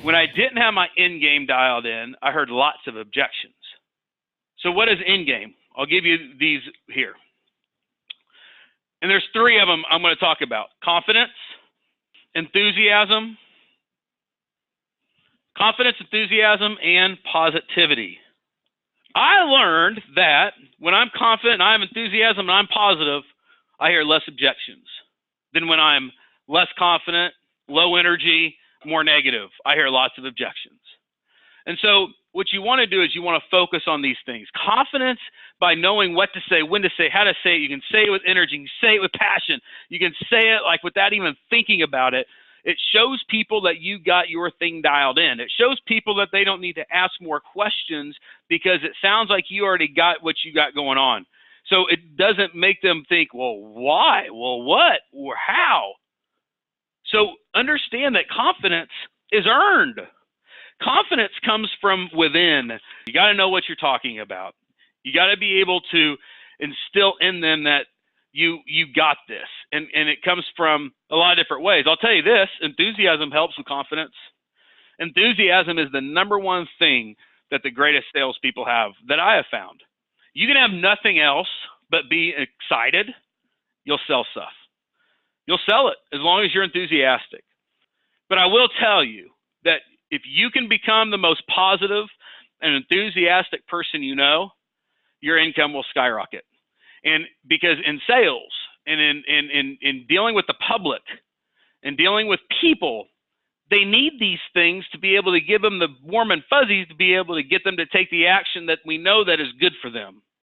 When I didn't have my end game dialed in, I heard lots of objections. So what is end game? I'll give you these here. And there's three of them I'm going to talk about. Confidence, enthusiasm, and positivity. I learned that when I'm confident and I have enthusiasm and I'm positive, I hear less objections than when I'm less confident, low energy, more negative. I hear lots of objections. And so what you want to do is you want to focus on these things. Confidence by knowing what to say, when to say, how to say it. You can say it with energy. You can say it with passion. You can say it like without even thinking about it. It shows people that you got your thing dialed in. It shows people that they don't need to ask more questions because it sounds like you already got what you got going on. So it doesn't make them think, well, why? Well, what? Or how? So understand that confidence is earned. Confidence comes from within. You got to know what you're talking about. You got to be able to instill in them that you got this. And it comes from a lot of different ways. I'll tell you this, enthusiasm helps with confidence. Enthusiasm is the number one thing that the greatest salespeople have that I have found. You can have nothing else but be excited. You'll sell stuff. You'll sell it as long as you're enthusiastic. But I will tell you that if you can become the most positive and enthusiastic person you know, your income will skyrocket. And because in sales and in dealing with the public and dealing with people, they need these things to be able to give them the warm and fuzzies to be able to get them to take the action that we know that is good for them.